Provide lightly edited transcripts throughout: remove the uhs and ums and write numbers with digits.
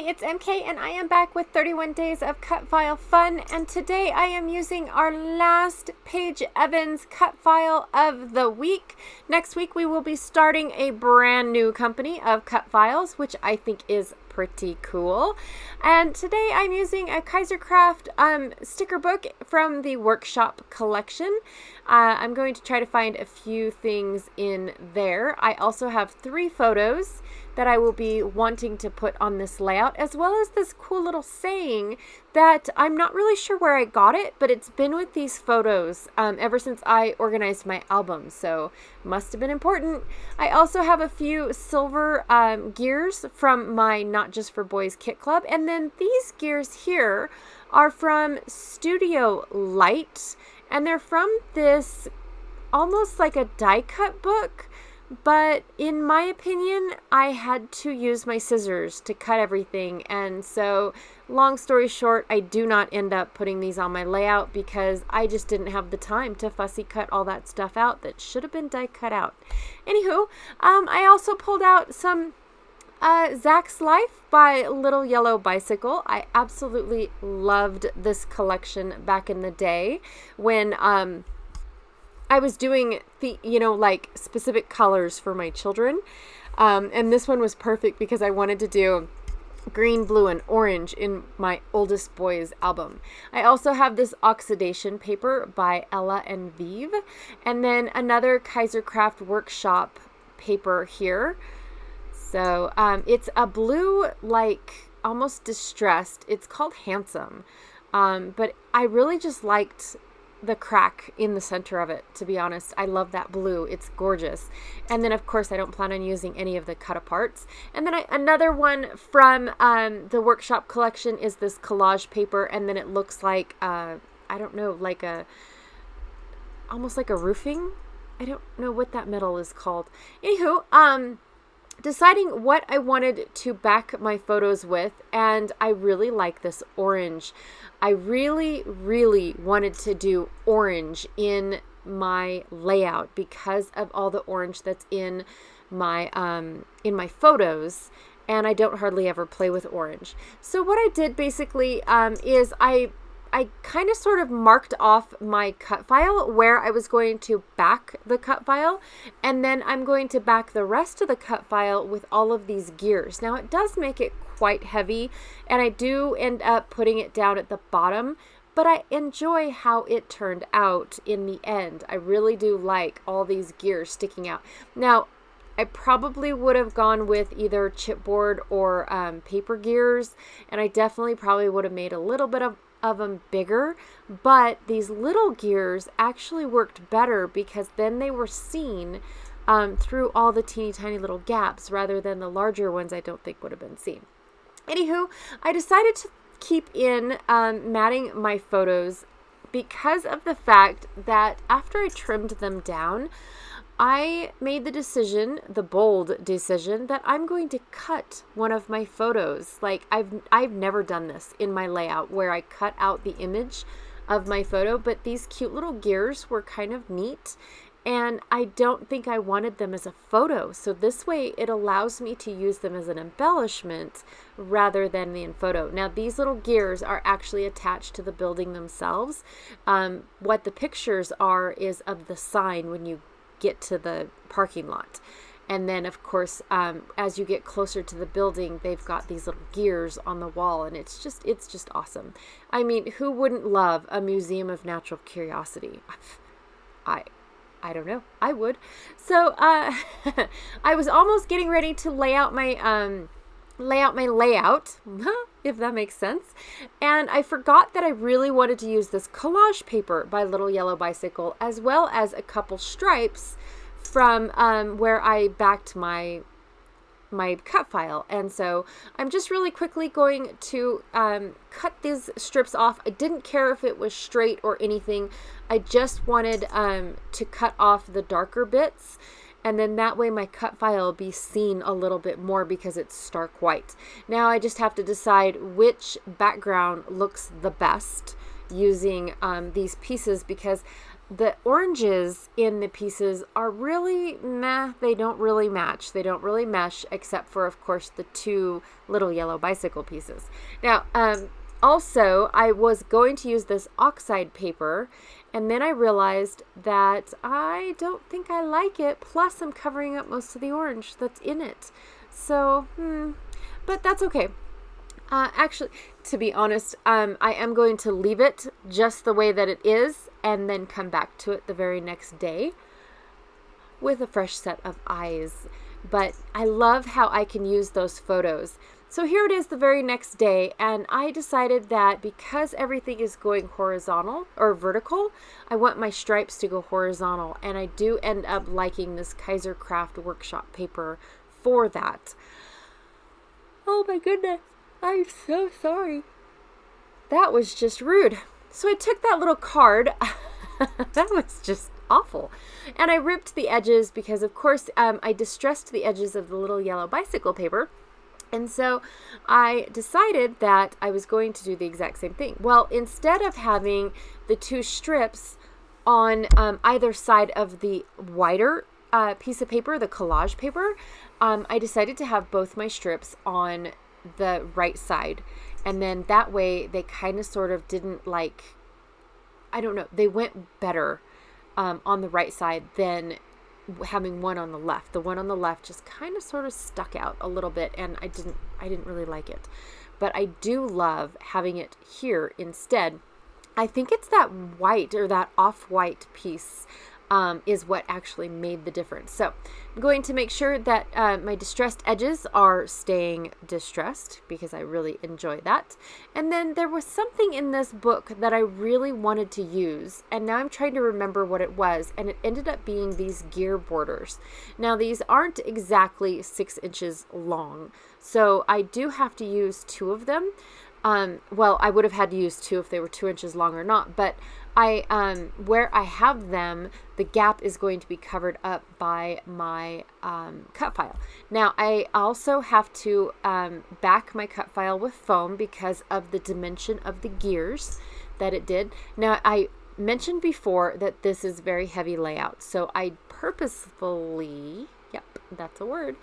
it's MK and I am back with 31 days of cut file fun, and today I am using our last Paige Evans cut file of the week. Next week we will be starting a brand new company of cut files, which I think is pretty cool. And today I'm using a Kaisercraft sticker book from the workshop collection. I'm going to try to find a few things in there. I also have 3 photos that I will be wanting to put on this layout, as well as this cool little saying that I'm not really sure where I got it, but it's been with these photos ever since I organized my album, so must have been important. I also have a few silver gears from my Not Just for Boys kit club, and then these gears here are from Studio Light, and they're from this almost like a die cut book. But in my opinion, I had to use my scissors to cut everything. And so, long story short, I do not end up putting these on my layout because I just didn't have the time to fussy cut all that stuff out that should have been die cut out. Anywho, I also pulled out some Zach's Life by Little Yellow Bicycle. I absolutely loved this collection back in the day when I was doing the, like specific colors for my children. And this one was perfect because I wanted to do green, blue, and orange in my oldest boy's album. I also have this oxidation paper by Ella and Vive. And then another Kaisercraft workshop paper here. So it's a blue, like almost distressed. It's called Handsome. But I really just liked the crack in the center of it, to be honest. I love that blue. It's gorgeous. And then of course I don't plan on using any of the cut aparts. And then another one from the workshop collection is this collage paper, and then it looks like I don't know, like almost like a roofing. I don't know what that metal is called. Anywho, deciding what I wanted to back my photos with, and I really like this orange. I really, really wanted to do orange in my layout because of all the orange that's in my photos, and I don't hardly ever play with orange. So what I did basically is I kind of sort of marked off my cut file where I was going to back the cut file, and then I'm going to back the rest of the cut file with all of these gears. Now it does make it quite heavy, and I do end up putting it down at the bottom, but I enjoy how it turned out in the end. I really do like all these gears sticking out. Now, I probably would have gone with either chipboard or paper gears, and I definitely probably would have made a little bit of them bigger, but these little gears actually worked better because then they were seen through all the teeny tiny little gaps rather than the larger ones I don't think would have been seen. Anywho, I decided to keep in matting my photos because of the fact that after I trimmed them down, I made the decision, the bold decision, that I'm going to cut one of my photos. Like I've never done this in my layout where I cut out the image of my photo, but these cute little gears were kind of neat, and I don't think I wanted them as a photo. So this way it allows me to use them as an embellishment rather than the photo. Now these little gears are actually attached to the building themselves. What the pictures are is of the sign when you get to the parking lot. And then of course as you get closer to the building, they've got these little gears on the wall, and it's just awesome. I mean, who wouldn't love a museum of natural curiosity? I don't know, I would. So I was almost getting ready to lay out my layout, if that makes sense. And I forgot that I really wanted to use this collage paper by Little Yellow Bicycle, as well as a couple stripes from where I backed my cut file. And so I'm just really quickly going to cut these strips off. I didn't care if it was straight or anything. I just wanted to cut off the darker bits, and then that way my cut file will be seen a little bit more because it's stark white. Now I just have to decide which background looks the best using these pieces, because the oranges in the pieces are really meh. They don't really match. They don't really mesh, except for, of course, the two little yellow bicycle pieces. Now, also, I was going to use this oxide paper, and then I realized that I don't think I like it. Plus, I'm covering up most of the orange that's in it. So, but that's okay. Actually, to be honest, I am going to leave it just the way that it is and then come back to it the very next day with a fresh set of eyes. But I love how I can use those photos. So here it is the very next day, and I decided that because everything is going horizontal or vertical, I want my stripes to go horizontal, and I do end up liking this Kaiser Craft Workshop paper for that. Oh my goodness. I'm so sorry. That was just rude. So I took that little card. That was just awful. And I ripped the edges because, of course, I distressed the edges of the little yellow bicycle paper. And so I decided that I was going to do the exact same thing. Well, instead of having the two strips on either side of the wider piece of paper, the collage paper, I decided to have both my strips on the right side, and then that way they kind of sort of didn't like, I don't know, they went better on the right side than having one on the left. The one on the left just kind of sort of stuck out a little bit, and I didn't really like it. But I do love having it here instead. I think it's that white or that off-white piece is what actually made the difference. So I'm going to make sure that my distressed edges are staying distressed because I really enjoy that. And then there was something in this book that I really wanted to use, and now I'm trying to remember what it was, and it ended up being these gear borders. Now these aren't exactly 6 inches long, so I do have to use 2 of them. Well, I would have had to use 2 if they were 2 inches long or not, but where I have them, the gap is going to be covered up by my cut file. Now, I also have to back my cut file with foam because of the dimension of the gears that it did. Now, I mentioned before that this is very heavy layout, so I purposefully, yep, that's a word,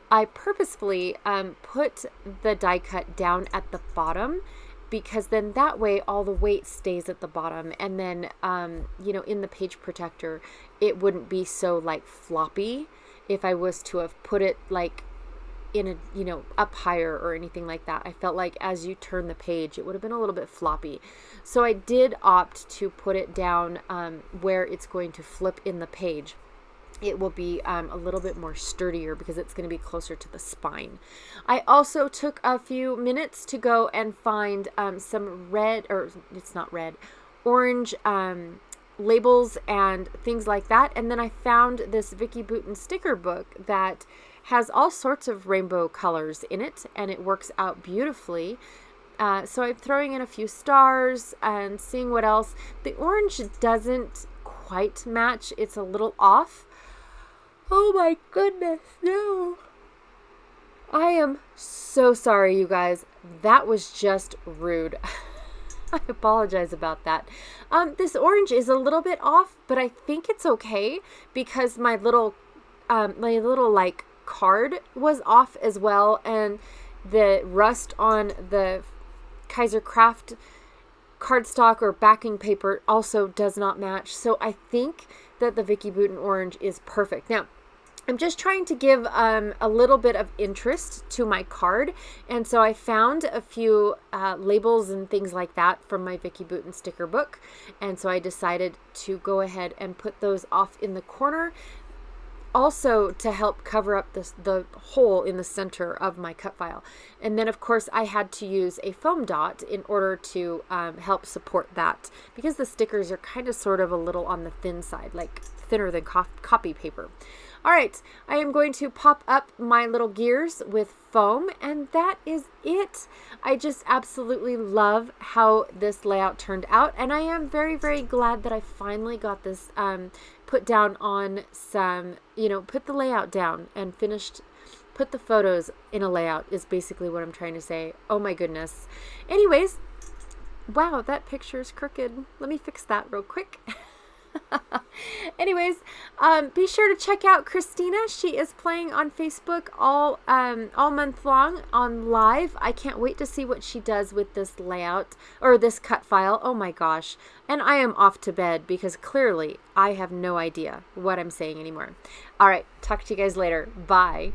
I purposefully put the die cut down at the bottom, because then that way all the weight stays at the bottom, and then in the page protector it wouldn't be so like floppy if I was to have put it like in a up higher or anything like that. I felt like as you turn the page it would have been a little bit floppy, so I did opt to put it down where it's going to flip in the page. It will be a little bit more sturdier because it's going to be closer to the spine. I also took a few minutes to go and find some red, or it's not red, orange labels and things like that. And then I found this Vicki Boutin sticker book that has all sorts of rainbow colors in it, and it works out beautifully. So I'm throwing in a few stars and seeing what else. The orange doesn't quite match. It's a little off. Oh my goodness, no. I am so sorry, you guys. That was just rude. I apologize about that. This orange is a little bit off, but I think it's okay because my little like card was off as well, and the rust on the Kaiser Craft cardstock or backing paper also does not match. So I think that the Vicki Boutin orange is perfect. Now, I'm just trying to give a little bit of interest to my card, and so I found a few labels and things like that from my Vicki Boutin sticker book, and so I decided to go ahead and put those off in the corner, also to help cover up the hole in the center of my cut file. And then of course I had to use a foam dot in order to help support that, because the stickers are kind of sort of a little on the thin side, like thinner than copy paper. All right, I am going to pop up my little gears with foam, and that is it. I just absolutely love how this layout turned out, and I am very, very glad that I finally got this put down on some, put the layout down and finished, put the photos in a layout is basically what I'm trying to say. Oh my goodness. Anyways, wow, that picture is crooked. Let me fix that real quick. Anyways, be sure to check out Christina. She is playing on Facebook all month long on live. I can't wait to see what she does with this layout or this cut file. Oh my gosh. And I am off to bed because clearly I have no idea what I'm saying anymore. All right. Talk to you guys later. Bye.